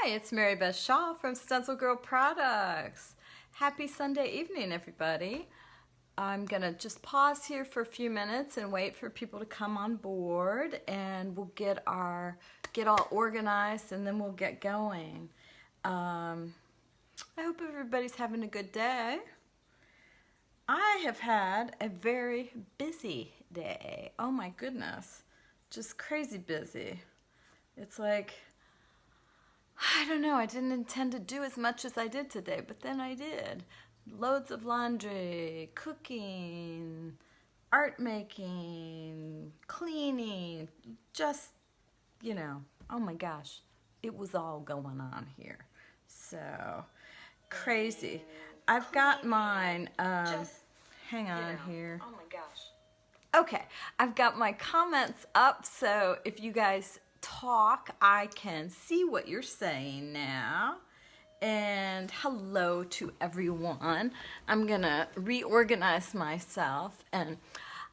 Hi, it's Mary Beth Shaw from StencilGirl Products. Happy Sunday evening, everybody. I'm gonna just pause here for a few minutes and wait for people to come on board, and we'll get all organized, and then we'll get going. I hope everybody's having a good day. I have had a very busy day. Oh my goodness, just crazy busy. It's like, I don't know, I didn't intend to do as much as I did today, but then I did. Loads of laundry, cooking, art making, cleaning, just, oh my gosh, it was all going on here. So, crazy. I've got mine, hang on here. Oh my gosh. Okay, I've got my comments up, so if you guys talk, I can see what you're saying now. And hello to everyone. I'm gonna reorganize myself, and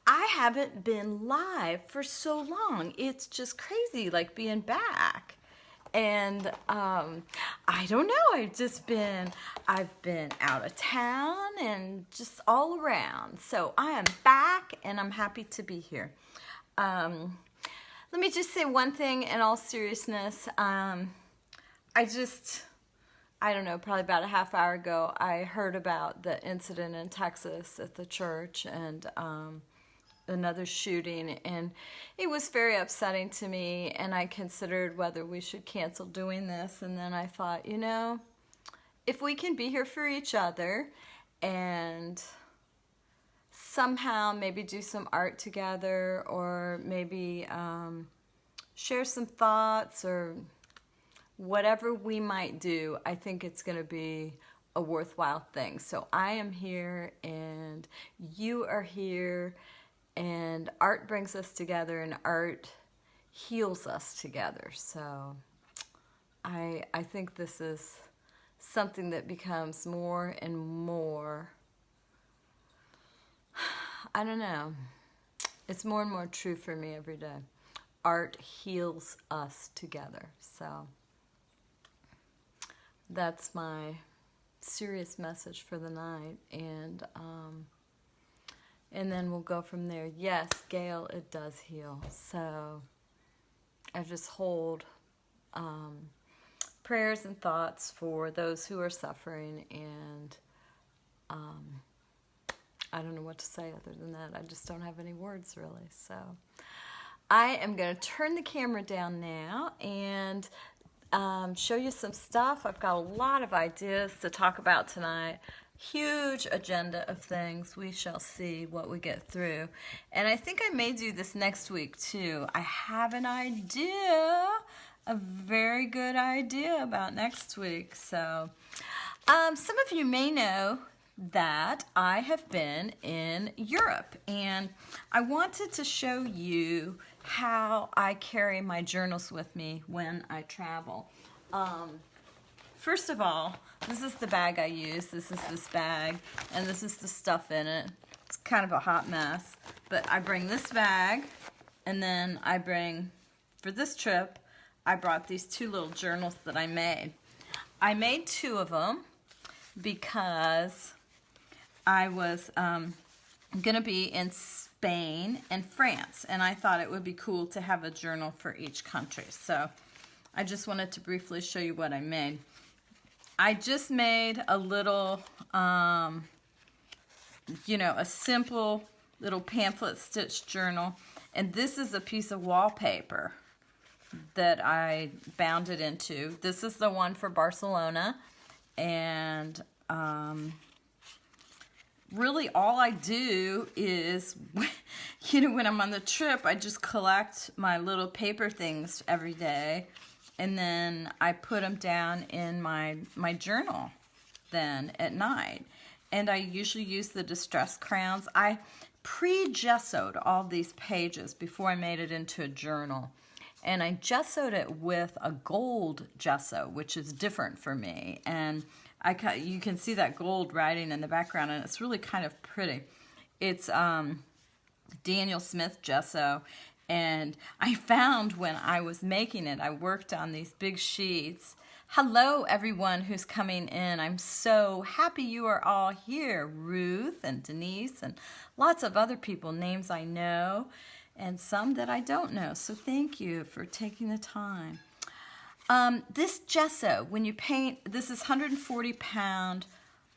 I haven't been live for so long. It's just crazy, like being back. And I don't know, I've been out of town and just all around. So I am back and I'm happy to be here. Let me just say one thing in all seriousness. I don't know, probably about a half hour ago, I heard about the incident in Texas at the church and another shooting, and it was very upsetting to me, and I considered whether we should cancel doing this. And then I thought, if we can be here for each other and somehow maybe do some art together, or maybe share some thoughts, or whatever we might do, I think it's going to be a worthwhile thing. So I am here and you are here, and art brings us together and art heals us together. So I think this is something that becomes more and more, I don't know, it's more and more true for me every day. Art heals us together. So that's my serious message for the night, and then we'll go from there. Yes, Gail, it does heal. So I just hold prayers and thoughts for those who are suffering, and I don't know what to say other than that. I just don't have any words, really. So I am going to turn the camera down now and show you some stuff. I've got a lot of ideas to talk about tonight. Huge agenda of things. We shall see what we get through. And I think I may do this next week too. I have an idea, a very good idea about next week. So some of you may know that I have been in Europe, and I wanted to show you how I carry my journals with me when I travel. First of all, this is the bag I use. This is this bag, and this is the stuff in it. It's kind of a hot mess, but I bring this bag, and then I bring, for this trip, I brought these two little journals that I made. I made two of them because I was gonna be in Spain and France, and I thought it would be cool to have a journal for each country. So I just wanted to briefly show you what I made. I just made a little, a simple little pamphlet stitch journal, and this is a piece of wallpaper that I bound it into. This is the one for Barcelona, and really all I do is, when I'm on the trip, I just collect my little paper things every day, and then I put them down in my journal then at night. And I usually use the distress crayons. I pre-gessoed all these pages before I made it into a journal. And I gessoed it with a gold gesso, which is different for me. And you can see that gold writing in the background, and it's really kind of pretty. It's Daniel Smith gesso, and I found when I was making it, I worked on these big sheets Hello, everyone who's coming in. I'm so happy you are all here. Ruth and Denise and lots of other people, names I know and some that I don't know. So thank you for taking the time. This gesso, when you paint, this is 140-pound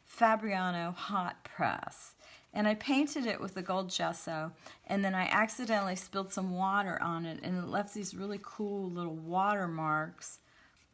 Fabriano hot press. And I painted it with the gold gesso, and then I accidentally spilled some water on it, and it left these really cool little watermarks.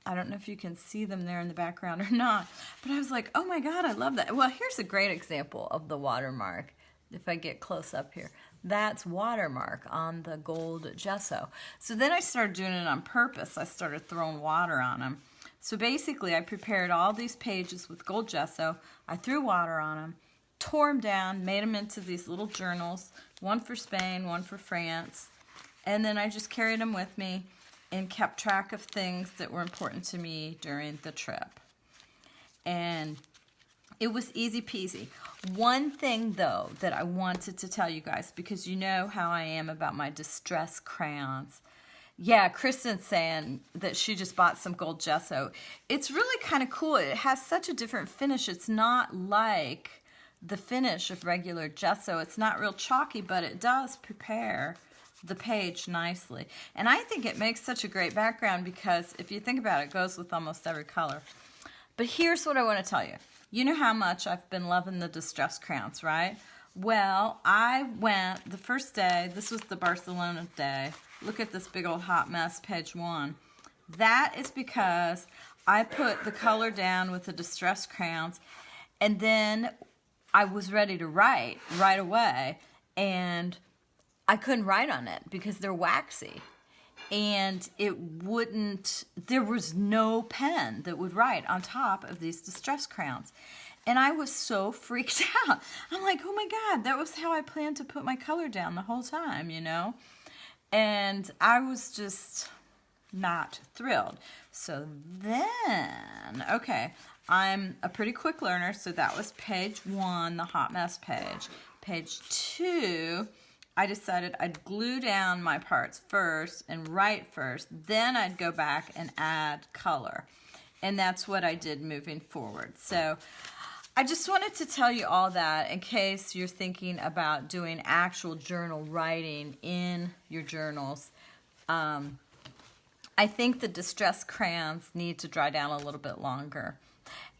I don't know if you can see them there in the background or not, but I was like, oh my God, I love that. Well, here's a great example of the watermark. If I get close up here, that's watermark on the gold gesso. So then I started doing it on purpose. I started throwing water on them. So basically, I prepared all these pages with gold gesso. I threw water on them, tore them down, made them into these little journals, one for Spain, one for France, and then I just carried them with me and kept track of things that were important to me during the trip. And it was easy peasy. One thing, though, that I wanted to tell you guys, because you know how I am about my distress crayons. Yeah, Kristen's saying that she just bought some gold gesso. It's really kind of cool. It has such a different finish. It's not like the finish of regular gesso. It's not real chalky, but it does prepare the page nicely. And I think it makes such a great background because if you think about it, it goes with almost every color. But here's what I want to tell you. You know how much I've been loving the distress crayons, right? Well, I went the first day, this was the Barcelona day. Look at this big old hot mess, page 1. That is because I put the color down with the distress crayons, and then I was ready to write right away, and I couldn't write on it because they're waxy. And it wouldn't, there was no pen that would write on top of these distress crayons. And I was so freaked out. I'm like, oh my God, that was how I planned to put my color down the whole time, you know? And I was just not thrilled. So then, okay, I'm a pretty quick learner, so that was page 1, the hot mess page. Page 2, I decided I'd glue down my parts first and write first, then I'd go back and add color. And that's what I did moving forward. So I just wanted to tell you all that in case you're thinking about doing actual journal writing in your journals. I think the distress crayons need to dry down a little bit longer.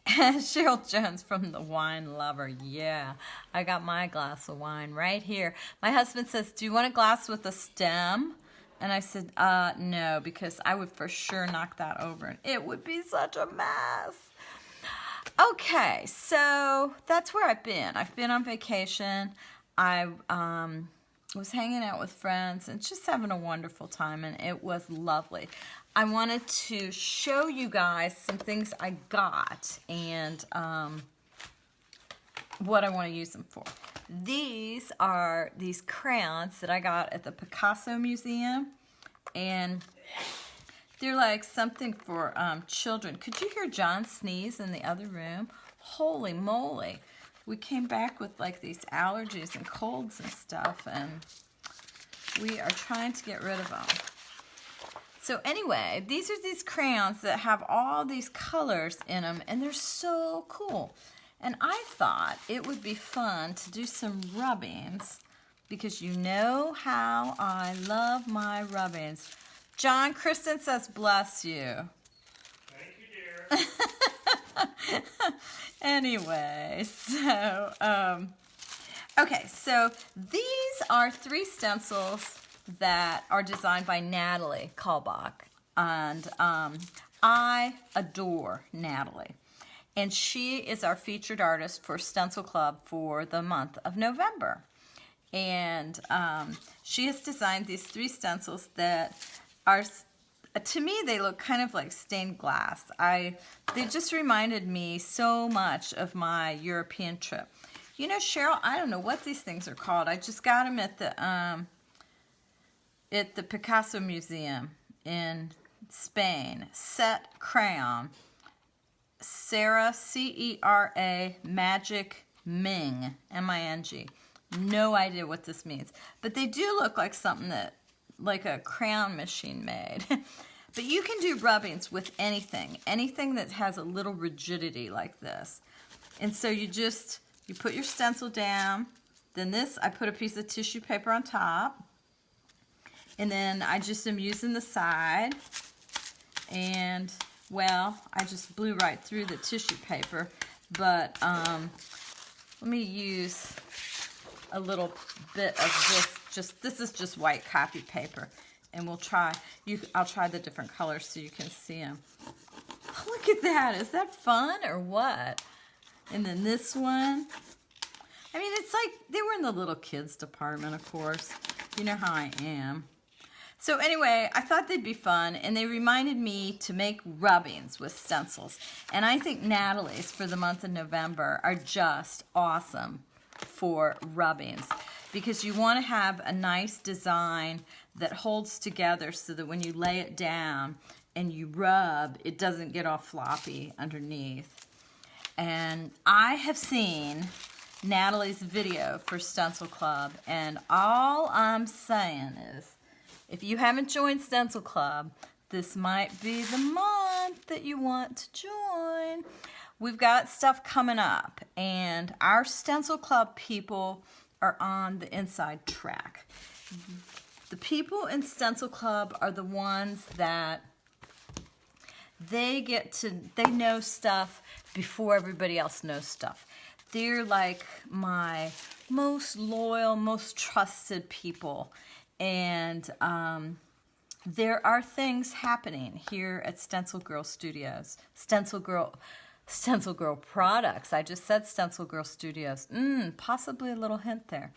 Cheryl Jones from The Wine Lover. Yeah, I got my glass of wine right here. My husband says, do you want a glass with a stem? And I said, no, because I would for sure knock that over. And it would be such a mess. Okay, so that's where I've been. I've been on vacation. I was hanging out with friends and just having a wonderful time, and it was lovely. I wanted to show you guys some things I got and what I want to use them for. These are these crayons that I got at the Picasso Museum, and they're like something for children. Could you hear John sneeze in the other room? Holy moly. We came back with like these allergies and colds and stuff, and we are trying to get rid of them. So anyway, these are these crayons that have all these colors in them, and they're so cool. And I thought it would be fun to do some rubbings because you know how I love my rubbings. John, Kristen says, bless you. Thank you, dear. Anyway, so, okay, so these are 3 stencils that are designed by Natalie Kalbach, and I adore Natalie. And she is our featured artist for Stencil Club for the month of November. And she has designed these 3 stencils that are, to me, they look kind of like stained glass. They just reminded me so much of my European trip. You know, Cheryl, I don't know what these things are called. I just got them at the Picasso Museum in Spain. Set crayon. Cera, C-E-R-A, Magic Ming, M-I-N-G. No idea what this means. But they do look like something that, like a crayon machine made. But you can do rubbings with anything that has a little rigidity like this. And so you put your stencil down, then I put a piece of tissue paper on top, and then I just am using the side, and well, I just blew right through the tissue paper, but let me use a little bit of this is just white copy paper, and I'll try the different colors so you can see them. Look at that, is that fun or what? And then this one, I mean, it's like they were in the little kids department, of course. You know how I am. So anyway, I thought they'd be fun, and they reminded me to make rubbings with stencils. And I think Natalie's for the month of November are just awesome for rubbings, because you want to have a nice design that holds together so that when you lay it down and you rub, it doesn't get all floppy underneath. And I have seen Natalie's video for Stencil Club, and all I'm saying is, if you haven't joined Stencil Club, this might be the month that you want to join. We've got stuff coming up, and our Stencil Club people are on the inside track. The people in Stencil Club are the ones that they know stuff before everybody else knows stuff. They're like my most loyal, most trusted people. And there are things happening here at StencilGirl Studios. StencilGirl products. I just said StencilGirl Studios. Possibly a little hint there.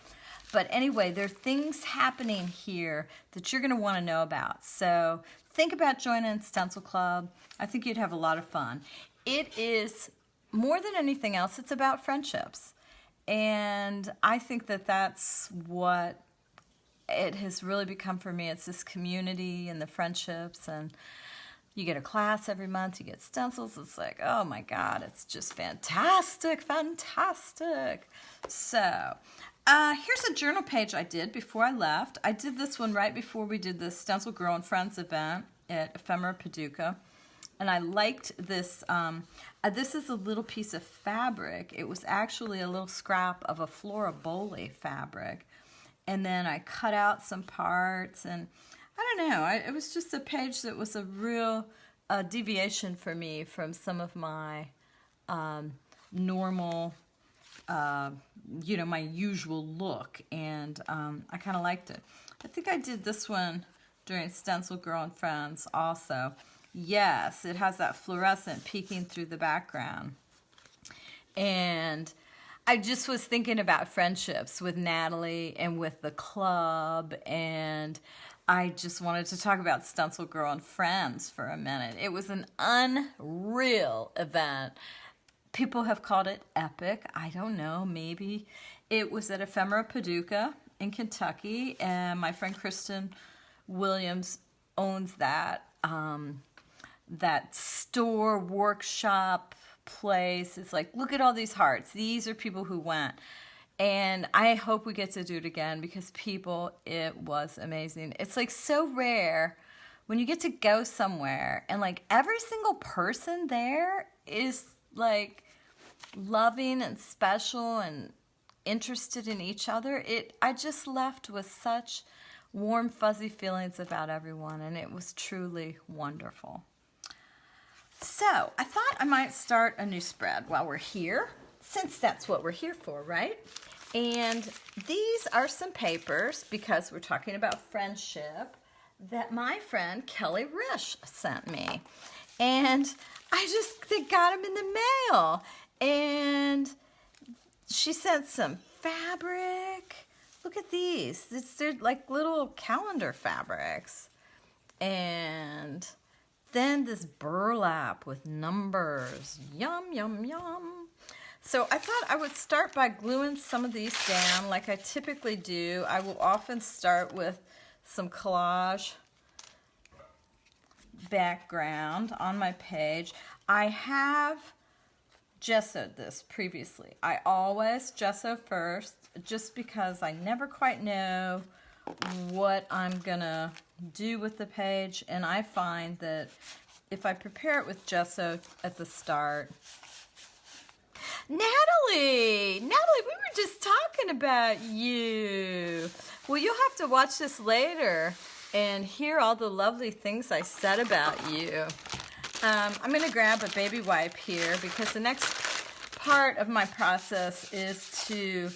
But anyway, there are things happening here that you're going to want to know about. So think about joining Stencil Club. I think you'd have a lot of fun. It is, more than anything else, it's about friendships. And I think that that's what it has really become for me. It's this community and the friendships, and you get a class every month, you get stencils. It's like, oh my God, it's just fantastic, fantastic. So here's a journal page I did before I left. I did this one right before we did the Stencil Girl and Friends event at Ephemera Paducah. And I liked this. This is a little piece of fabric. It was actually a little scrap of a Flora Bowley fabric. And then I cut out some parts, and I don't know, it was just a page that was a real deviation for me from some of my normal, my usual look, and I kind of liked it. I think I did this one during Stencil Girl and Friends also. Yes, it has that fluorescent peeking through the background. And I just was thinking about friendships with Natalie and with the club, and I just wanted to talk about Stencil Girl and Friends for a minute. It was an unreal event. People have called it epic. I don't know, maybe. It was at Ephemera Paducah in Kentucky, and my friend Kristen Williams owns that store, workshop, place. It's like, look at all these hearts. These are people who went. And I hope we get to do it again, because people, it was amazing. It's like so rare when you get to go somewhere and like every single person there is like loving and special and interested in each other. I just left with such warm, fuzzy feelings about everyone, and it was truly wonderful. So I thought I might start a new spread while we're here, since that's what we're here for, right? And these are some papers, because we're talking about friendship, that my friend Kelly Risch sent me. And they got them in the mail. And she sent some fabric. Look at these. They're like little calendar fabrics. And then this burlap with numbers. Yum, yum, yum. So I thought I would start by gluing some of these down like I typically do. I will often start with some collage background on my page. I have gessoed this previously. I always gesso first, just because I never quite know what I'm gonna do with the page, and I find that if I prepare it with gesso at the start. Natalie, we were just talking about you. Well, you'll have to watch this later and hear all the lovely things I said about you. I'm going to grab a baby wipe here because the next part of my process is to,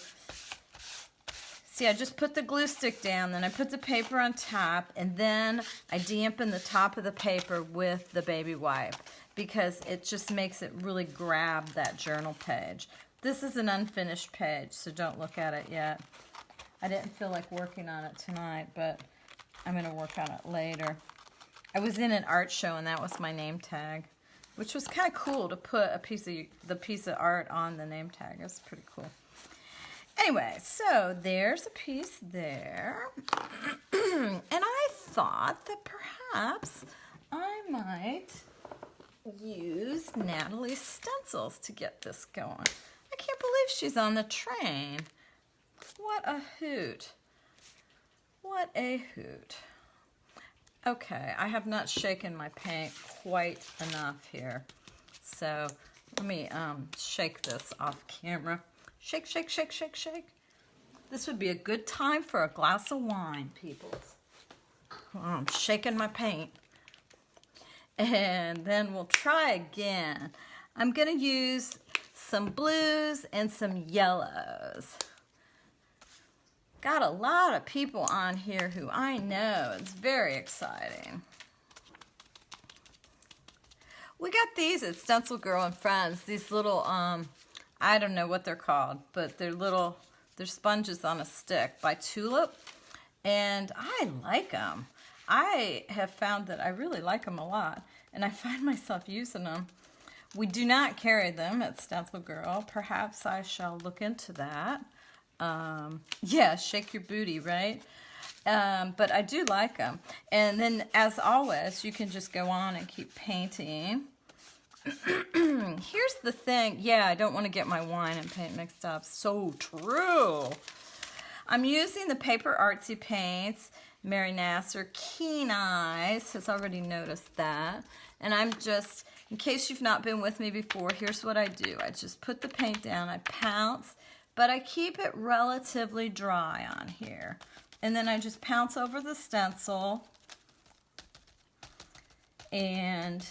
see, I just put the glue stick down, then I put the paper on top, and then I dampen the top of the paper with the baby wipe, because it just makes it really grab that journal page. This is an unfinished page, so don't look at it yet. I didn't feel like working on it tonight, but I'm going to work on it later. I was in an art show, and that was my name tag, which was kind of cool to put the piece of art on the name tag. It was pretty cool. Anyway, so there's a piece there. And I thought that perhaps I might use Natalie's stencils to get this going. I can't believe she's on the train. What a hoot. What a hoot. Okay, I have not shaken my paint quite enough here. So let me shake this off camera. Shake, shake, shake, shake, shake. This would be a good time for a glass of wine, people. Oh, I'm shaking my paint. And then we'll try again. I'm going to use some blues and some yellows. Got a lot of people on here who I know. It's very exciting. We got these at StencilGirl and Friends. These little, I don't know what they're called, but they're sponges on a stick by Tulip. And I like them. I have found that I really like them a lot, and I find myself using them. We do not carry them at StencilGirl. Perhaps I shall look into that. Yeah, shake your booty, right? But I do like them. And then, as always, you can just go on and keep painting. Here's the thing. Yeah, I don't want to get my wine and paint mixed up. So true. I'm using the Paper Artsy paints. Mary Nasser, Keen Eyes, has already noticed that. And I'm just, in case you've not been with me before, here's what I do. I just put the paint down, I pounce, but I keep it relatively dry on here. And then I just pounce over the stencil. And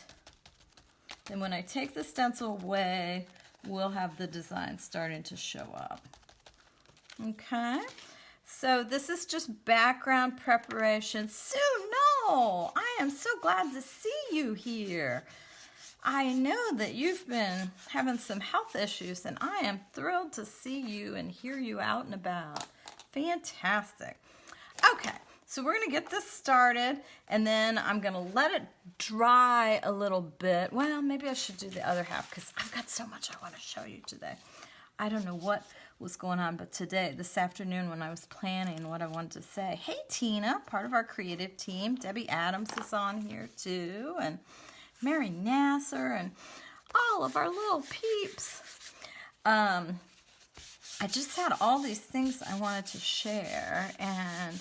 then when I take the stencil away, we'll have the design starting to show up. Okay. So this is just background preparation. Sue, no, I am so glad to see you here. I know that you've been having some health issues, and I am thrilled to see you and hear you out and about. Fantastic. Okay, so we're going to get this started, and then I'm going to let it dry a little bit. Well, maybe I should do the other half because I've got so much I want to show you today. I don't know what was going on, but today, this afternoon, when I was planning what I wanted to say, hey, Tina, part of our creative team. Debbie Adams is on here, too, and Mary Nasser, and all of our little peeps. I just had all these things I wanted to share, and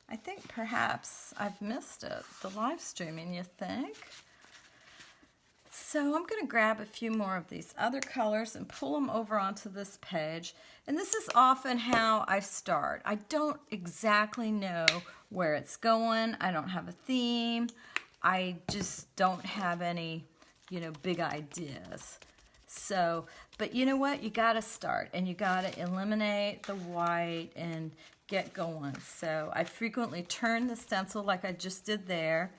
I think perhaps I've missed it, the live streaming, you think? So I'm going to grab a few more of these other colors and pull them over onto this page. And this is often how I start. I don't exactly know where it's going. I don't have a theme. I just don't have any, big ideas. So, but you know what? You got to start, and you got to eliminate the white and get going. So I frequently turn the stencil like I just did there,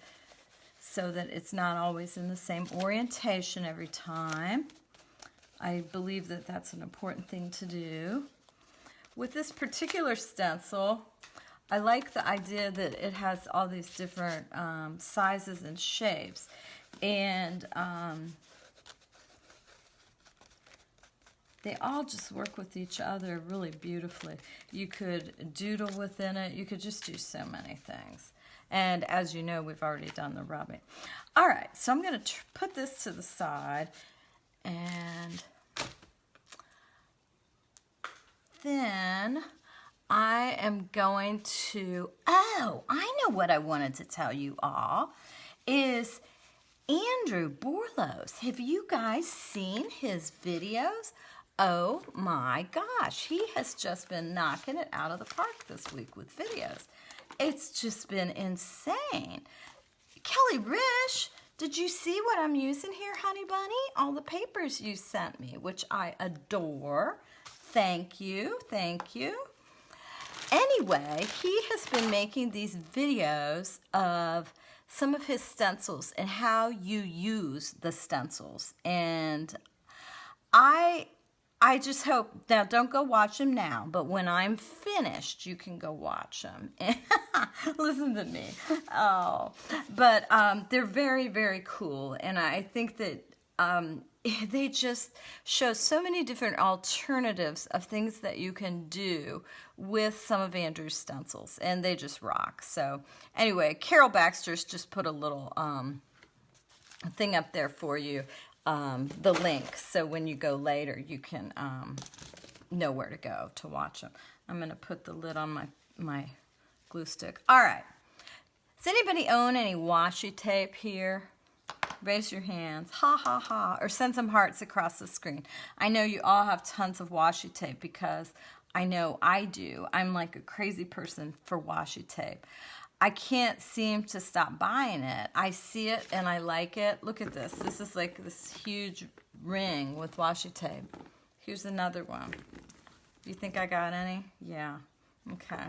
so that it's not always in the same orientation every time. I believe that that's an important thing to do. With this particular stencil, I like the idea that it has all these different sizes and shapes. And they all just work with each other really beautifully. You could doodle within it. You could just do so many things. And as you know, we've already done the rubbing. All right, so I'm going to put this to the side. And then I am going to, oh, I know what I wanted to tell you all, is Andrew Borlos. Have you guys seen his videos? Oh my gosh, he has just been knocking it out of the park this week with videos. It's just been insane. Kelly Rish, did you see what I'm using here, honey bunny? All the papers you sent me, which I adore. Thank you, thank you. Anyway, he has been making these videos of some of his stencils and how you use the stencils. And I just hope, now don't go watch them now, but when I'm finished, you can go watch them. Listen to me. Oh, but they're very, very cool. And I think that they just show so many different alternatives of things that you can do with some of Andrew's stencils, and they just rock. So anyway, Carol Baxter's just put a little thing up there for you, the link, so when you go later, you can know where to go to watch them. I'm going to put the lid on my glue stick. All right. Does anybody own any washi tape here? Raise your hands, ha ha ha, or send some hearts across the screen. I know you all have tons of washi tape because I know I do. I'm like a crazy person for washi tape. I can't seem to stop buying it. I see it and I like it. Look at this. This is like this huge ring with washi tape. Here's another one. Do you think I got any? Yeah. Okay.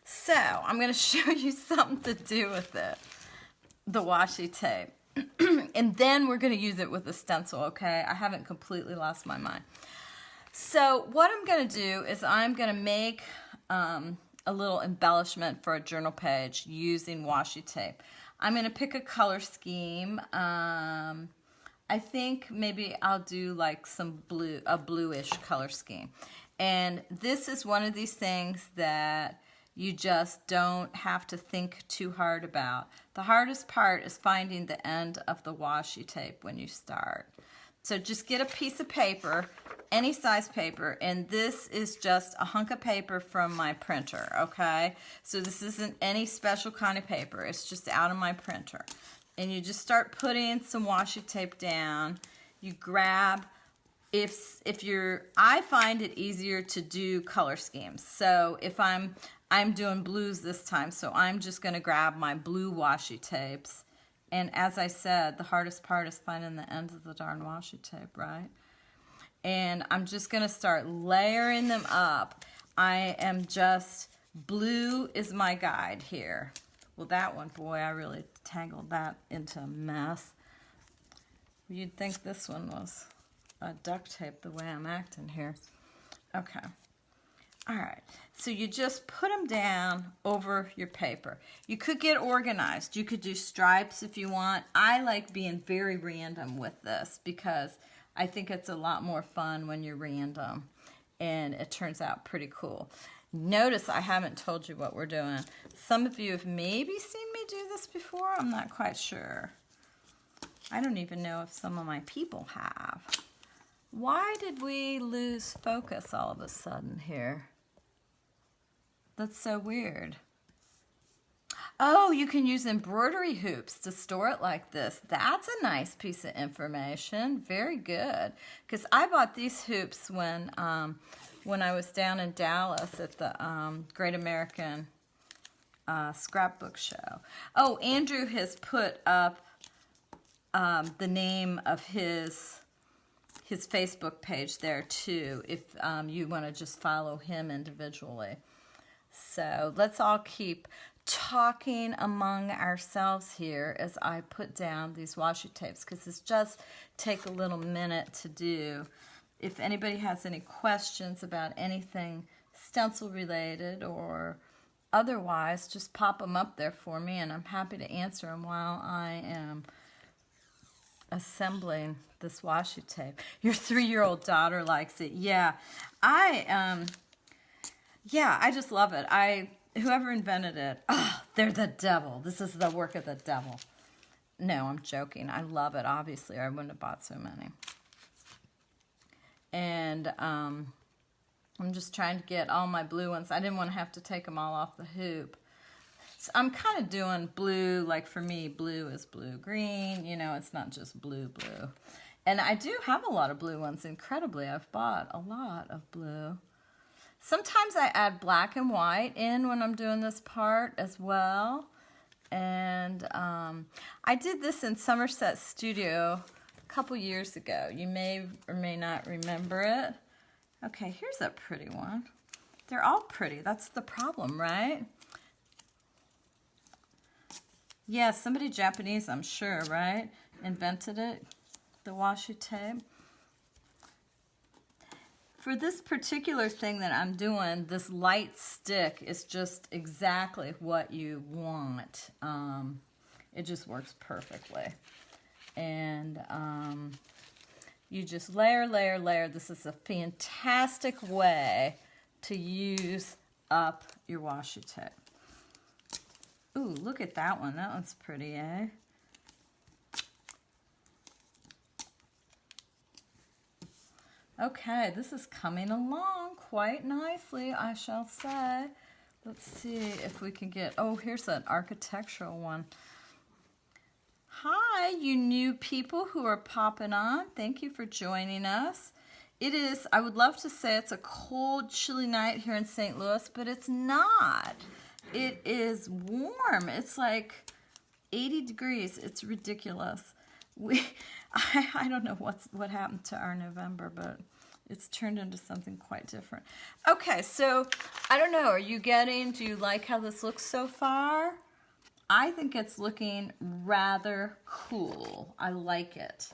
So I'm going to show you something to do with it. The washi tape. And then we're going to use it with a stencil, okay? I haven't completely lost my mind. So what I'm going to do is I'm going to make a little embellishment for a journal page using washi tape. I'm going to pick a color scheme. I think maybe I'll do like a bluish color scheme. And this is one of these things that you just don't have to think too hard about. The hardest part is finding the end of the washi tape when you start. So just get a piece of paper, any size paper, and this is just a hunk of paper from my printer, okay? So this isn't any special kind of paper. It's just out of my printer. And you just start putting some washi tape down. You grab, I find it easier to do color schemes. So if I'm doing blues this time, so I'm just going to grab my blue washi tapes. And as I said, the hardest part is finding the ends of the darn washi tape, right? And I'm just going to start layering them up. Blue is my guide here. Well, that one, boy, I really tangled that into a mess. You'd think this one was duct tape the way I'm acting here. Okay. All right, so you just put them down over your paper. You could get organized. You could do stripes if you want. I like being very random with this because I think it's a lot more fun when you're random, and it turns out pretty cool. Notice I haven't told you what we're doing. Some of you have maybe seen me do this before. I'm not quite sure. I don't even know if some of my people have. Why did we lose focus all of a sudden here? That's so weird. Oh, you can use embroidery hoops to store it like this. That's a nice piece of information. Very good. Because I bought these hoops when I was down in Dallas at the Great American Scrapbook Show. Oh, Andrew has put up the name of his Facebook page there too, if you want to just follow him individually. So let's all keep talking among ourselves here as I put down these washi tapes, because it's just take a little minute to do. If anybody has any questions about anything stencil related or otherwise, just pop them up there for me, and I'm happy to answer them while I am assembling this washi tape. Your 3-year-old daughter likes it. Yeah, I just love it. Whoever invented it, they're the devil. This is the work of the devil. No, I'm joking. I love it, obviously, or I wouldn't have bought so many. And I'm just trying to get all my blue ones. I didn't want to have to take them all off the hoop. So I'm kind of doing blue, like for me, blue is blue-green. You know, it's not just blue-blue. And I do have a lot of blue ones, incredibly. I've bought a lot of blue. Sometimes I add black and white in when I'm doing this part as well. And I did this in Somerset Studio a couple years ago. You may or may not remember it. Okay, here's a pretty one. They're all pretty. That's the problem, right? Yeah, somebody Japanese, I'm sure, right? Invented it, the washi tape. For this particular thing that I'm doing, this light stick is just exactly what you want. It just works perfectly. And you just layer, layer, layer. This is a fantastic way to use up your washi tape. Ooh, look at that one. That one's pretty, eh? Okay, this is coming along quite nicely, I shall say. Let's see if we can get, oh, here's an architectural one. Hi, you new people who are popping on. Thank you for joining us. It is, I would love to say it's a cold, chilly night here in St. Louis, but it's not. It is warm. It's like 80 degrees. It's ridiculous. I don't know what happened to our November, but it's turned into something quite different. Okay, so I don't know. Do you like how this looks so far? I think it's looking rather cool. I like it.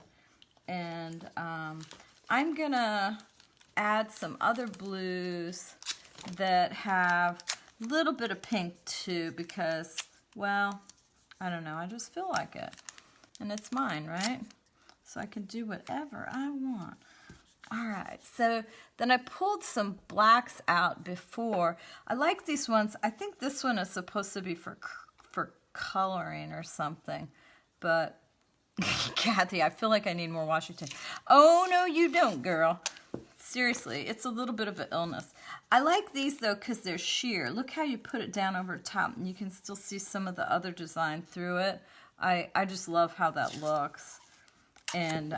And I'm going to add some other blues that have a little bit of pink too because, well, I don't know. I just feel like it. And it's mine, right? So I can do whatever I want. All right, so then I pulled some blacks out before. I like these ones. I think this one is supposed to be for coloring or something. But, Kathy, I feel like I need more washi tape. Oh, no, you don't, girl. Seriously, it's a little bit of an illness. I like these, though, because they're sheer. Look how you put it down over top, and you can still see some of the other design through it. I just love how that looks. And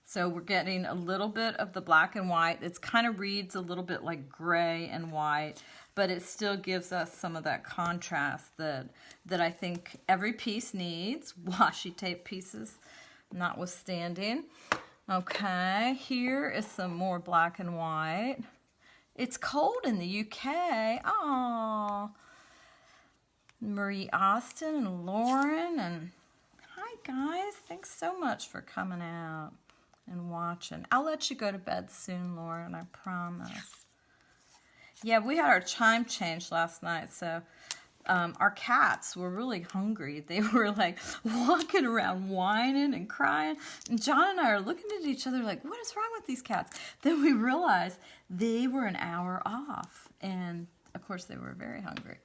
so we're getting a little bit of the black and white. It kind of reads a little bit like gray and white, but it still gives us some of that contrast that I think every piece needs, washi tape pieces notwithstanding. Okay, here is some more black and white. It's cold in the UK. Aww. Marie Austin and Lauren, and hi guys, thanks so much for coming out and watching. I'll let you go to bed soon, Lauren, I promise. Yeah, we had our chime change last night, so our cats were really hungry. They were like walking around whining and crying, and John and I are looking at each other like, what is wrong with these cats? Then we realized they were an hour off, and of course they were very hungry.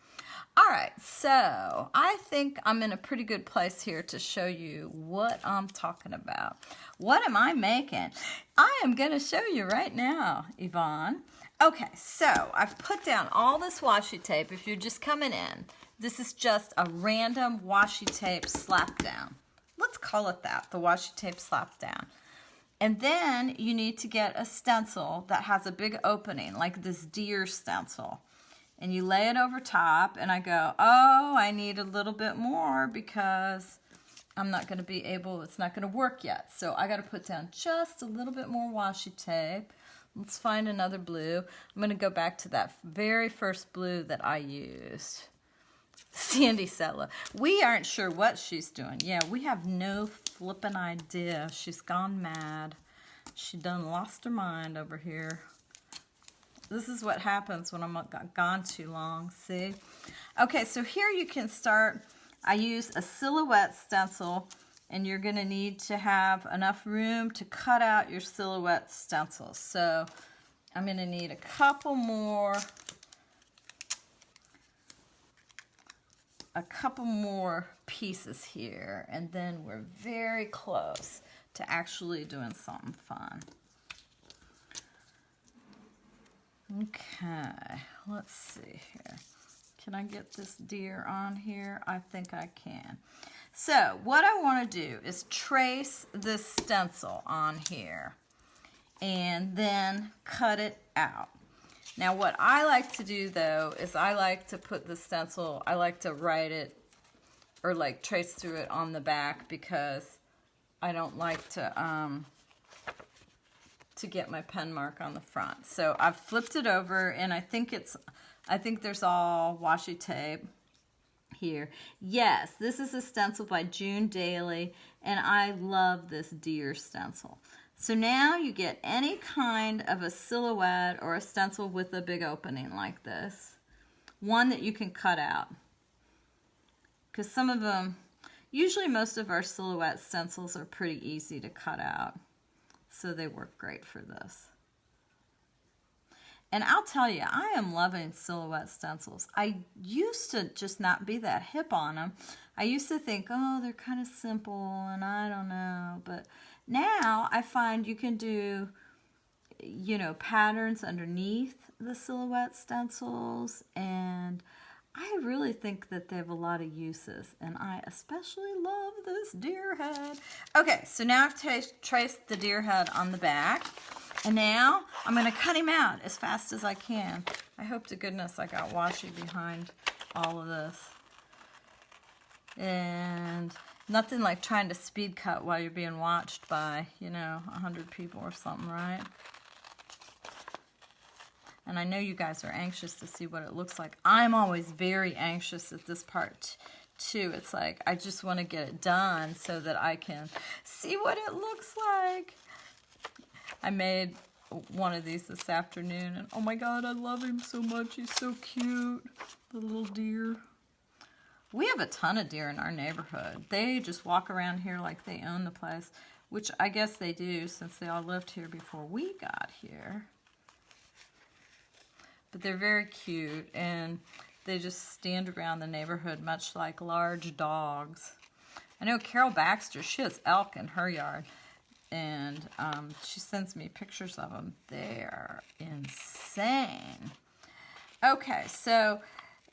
All right, so I think I'm in a pretty good place here to show you what I'm talking about. What am I making? I am going to show you right now, Yvonne. Okay, so I've put down all this washi tape. If you're just coming in, this is just a random washi tape slap down. Let's call it that, the washi tape slap down. And then you need to get a stencil that has a big opening, like this deer stencil. And you lay it over top, and I go, oh, I need a little bit more because I'm not going to be able, it's not going to work yet. So I got to put down just a little bit more washi tape. Let's find another blue. I'm going to go back to that very first blue that I used. Sandy Sella. We aren't sure what she's doing. Yeah, we have no flippin' idea. She's gone mad. She done lost her mind over here. This is what happens when I'm gone too long, see? Okay, so here you can start. I use a silhouette stencil, and you're going to need to have enough room to cut out your silhouette stencils. So I'm going to need a couple more pieces here, and then we're very close to actually doing something fun. Okay, let's see here. Can I get this deer on here? I think I can. So what I want to do is trace this stencil on here and then cut it out. Now what I like to do though is I like to put the stencil, I like to write it or like trace through it on the back because I don't like to get my pen mark on the front. So I've flipped it over and I think there's all washi tape here. Yes, this is a stencil by June Daly and I love this deer stencil. So now you get any kind of a silhouette or a stencil with a big opening like this. One that you can cut out. Because some of them, usually most of our silhouette stencils are pretty easy to cut out. So they work great for this. And I'll tell you, I am loving silhouette stencils. I used to just not be that hip on them. I used to think, oh, they're kind of simple and I don't know. But now I find you can do, you know, patterns underneath the silhouette stencils. And I really think that they have a lot of uses. And I especially love this deer head. Okay, so now I've traced the deer head on the back. And now I'm going to cut him out as fast as I can. I hope to goodness I got washi behind all of this. And nothing like trying to speed cut while you're being watched by, you know, 100 people or something, right? And I know you guys are anxious to see what it looks like. I'm always very anxious at this part too. It's like I just want to get it done so that I can see what it looks like. I made one of these this afternoon, and oh my God, I love him so much. He's so cute, the little deer. We have a ton of deer in our neighborhood. They just walk around here like they own the place, which I guess they do since they all lived here before we got here. But they're very cute, and they just stand around the neighborhood much like large dogs. I know Carol Baxter, she has elk in her yard. And she sends me pictures of them. They're insane. Okay, so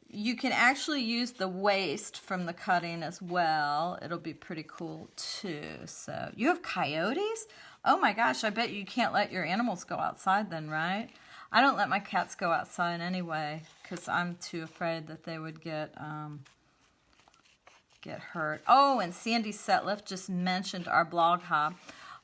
you can actually use the waste from the cutting as well. It'll be pretty cool too. So you have coyotes? Oh my gosh, I bet you can't let your animals go outside then, right? I don't let my cats go outside anyway because I'm too afraid that they would get hurt. Oh, and Sandy Setliff just mentioned our blog hub.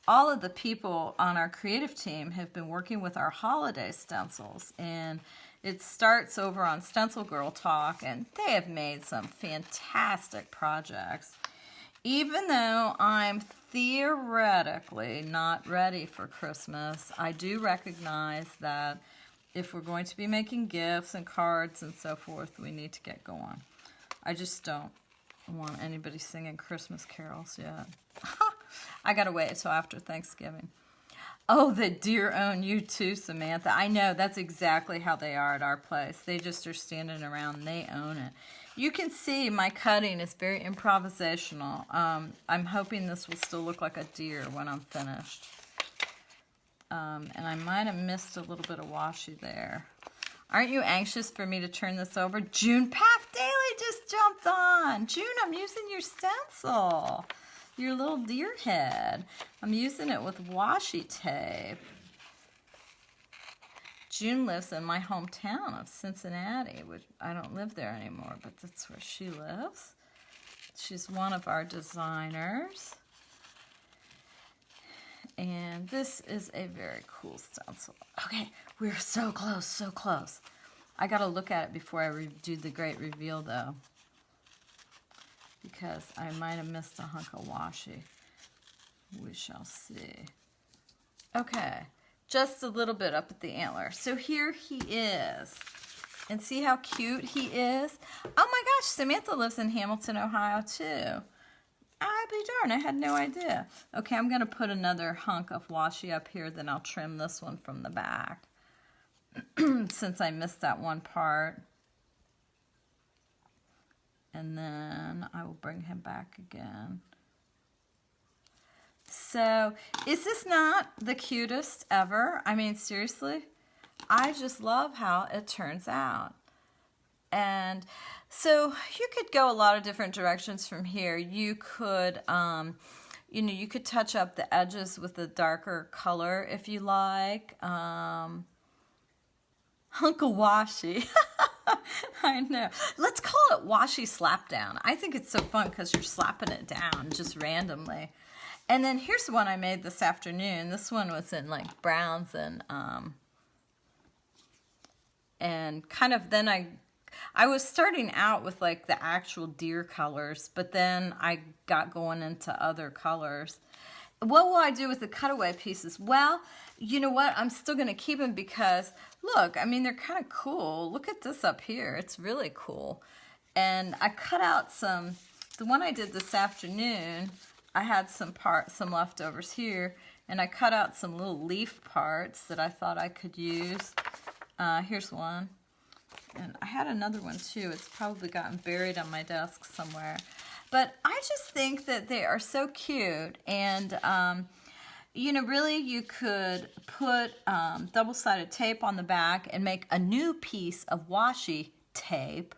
All of the people on our creative team have been working with our holiday stencils, and it starts over on StencilGirl Talk, and they have made some fantastic projects. Even though I'm theoretically not ready for Christmas, I do recognize that if we're going to be making gifts and cards and so forth, we need to get going. I just don't want anybody singing Christmas carols yet. I gotta wait until after Thanksgiving. Oh, the deer own you too, Samantha. I know, that's exactly how they are at our place. They just are standing around and they own it. You can see my cutting is very improvisational. I'm hoping this will still look like a deer when I'm finished. And I might have missed a little bit of washi there. Aren't you anxious for me to turn this over? June Paff Daly just jumped on. June, I'm using your stencil. Your little deer head. I'm using it with washi tape. June lives in my hometown of Cincinnati, which I don't live there anymore, but that's where she lives. She's one of our designers. And this is a very cool stencil. Okay, we're so close, so close. I gotta look at it before I do the great reveal though, because I might have missed a hunk of washi. We shall see. Okay, just a little bit up at the antler. So here he is. And see how cute he is? Oh my gosh, Samantha lives in Hamilton, Ohio too. I'll be darned, I had no idea. Okay, I'm going to put another hunk of washi up here, then I'll trim this one from the back. Since I missed that one part. And then I will bring him back again. So, is this not the cutest ever? I mean, seriously? I just love how it turns out. And so you could go a lot of different directions from here. You could, you know, you could touch up the edges with a darker color if you like. Uncle Washi. I know. Let's call it Washi Slapdown. I think it's so fun because you're slapping it down just randomly. And then here's the one I made this afternoon. This one was in like browns and kind of then I was starting out with like the actual deer colors, but then I got going into other colors. What will I do with the cutaway pieces? Well, you know what? I'm still going to keep them because, look, I mean, they're kind of cool. Look at this up here. It's really cool. And I cut out some, the one I did this afternoon, I had some leftovers here, and I cut out some little leaf parts that I thought I could use. Here's one. And I had another one too. It's probably gotten buried on my desk somewhere. But I just think that they are so cute. And, you know, really you could put double-sided tape on the back and make a new piece of washi tape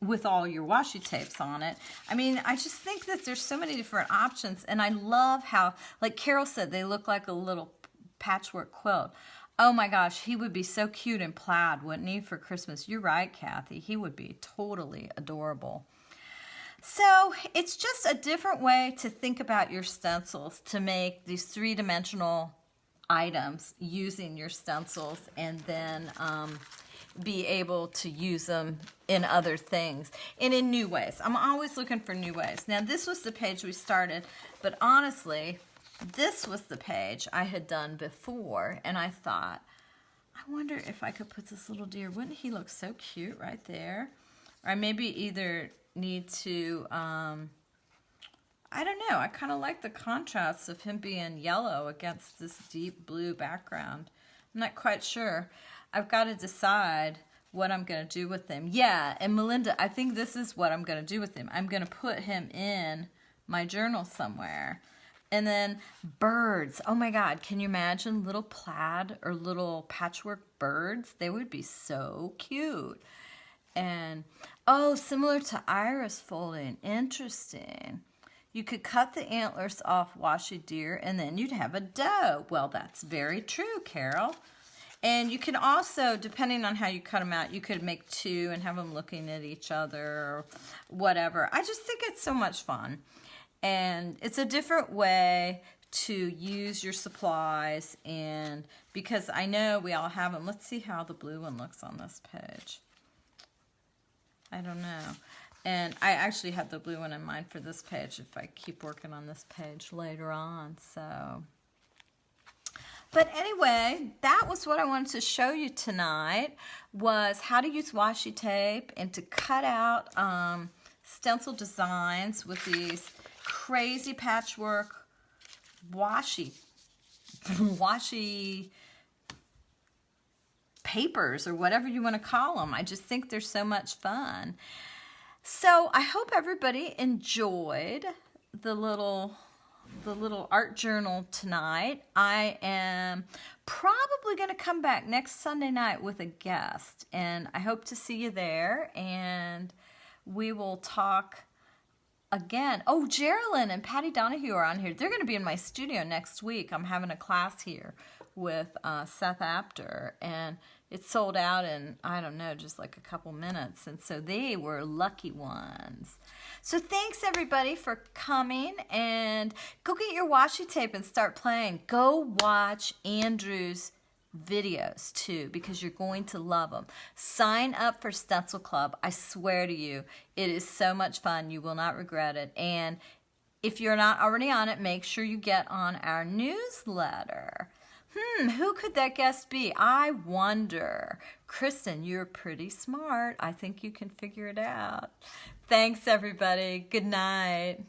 with all your washi tapes on it. I mean, I just think that there's so many different options. And I love how, like Carol said, they look like a little patchwork quilt. Oh my gosh, he would be so cute in plaid, wouldn't he, for Christmas? You're right, Kathy. He would be totally adorable. So it's just a different way to think about your stencils, to make these three-dimensional items using your stencils and then be able to use them in other things and in new ways. I'm always looking for new ways. Now, this was the page we started, but honestly, this was the page I had done before, and I thought, I wonder if I could put this little deer. Wouldn't he look so cute right there? Or I maybe either need to, I don't know. I kind of like the contrast of him being yellow against this deep blue background. I'm not quite sure. I've got to decide what I'm going to do with him. Yeah, and Melinda, I think this is what I'm going to do with him. I'm going to put him in my journal somewhere. And then birds. Oh my God, can you imagine little plaid or little patchwork birds? They would be so cute. And, oh, similar to iris folding. Interesting. You could cut the antlers off washi deer and then you'd have a doe. Well, that's very true, Carol. And you can also, depending on how you cut them out, you could make two and have them looking at each other or whatever. I just think it's so much fun. And it's a different way to use your supplies, and because I know we all have them. Let's see how the blue one looks on this page. I don't know. And I actually had the blue one in mind for this page if I keep working on this page later on. So, but anyway, that was what I wanted to show you tonight, was how to use washi tape and to cut out stencil designs with these crazy patchwork washi papers or whatever you want to call them. I just think they're so much fun. So I hope everybody enjoyed the little art journal tonight. I am probably going to come back next Sunday night with a guest, and I hope to see you there, and we will talk again. Oh, Geraldine and Patty Donahue are on here. They're going to be in my studio next week. I'm having a class here with Seth Apter, and it sold out in, I don't know, just like a couple minutes, and so they were lucky ones. So thanks, everybody, for coming, and go get your washi tape and start playing. Go watch Andrew's videos too, because you're going to love them. Sign up for Stencil Club. I swear to you, it is so much fun. You will not regret it. And if you're not already on it, make sure you get on our newsletter. Who could that guest be? I wonder. Kristen, you're pretty smart. I think you can figure it out. Thanks, everybody. Good night.